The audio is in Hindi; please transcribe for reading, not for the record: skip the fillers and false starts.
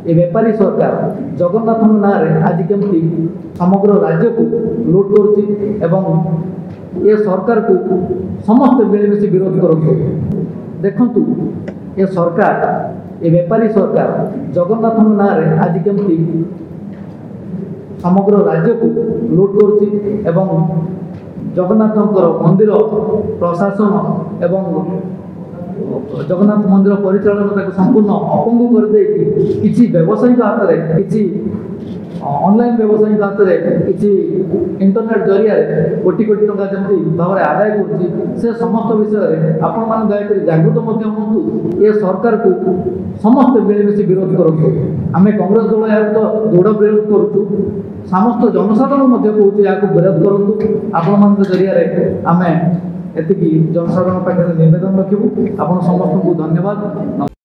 ए बेपारी सरकार जगन्नाथ नाँ आज केमती समग्र राज्य को लुट करुच्ची ए सरकार को समस्त मिलमिशी विरोध करूँ। देखु ए सरकार ए बेपारी सरकार जगन्नाथ नाँ आज केमती समग्र राज्य को लुट करुच्ची जगन्नाथ मंदिर प्रशासन एवं जगन्नाथ मंदिर परिचालन संपूर्ण अपंग कर किसी व्यवसायी हाथ में किसी ऑनलाइन व्यवसायी हाथ में किसी इंटरनेट जरिया कोटी कोटी टंका जमी भाव में आदाय कर समस्त विषय आपण मैंने दयाकोरी जागृत हूँ। ये सरकार को समस्त मिलमिशी विरोध करूँ। आम कांग्रेस दल या तो दृढ़ विरोध करुँ समस्त जनसाधारण कहूँ या विरोध करूँ। आपण मान जरिया आम एति जनसाधारण पाखे निवेदन रखू। आप समस्त को धन्यवाद।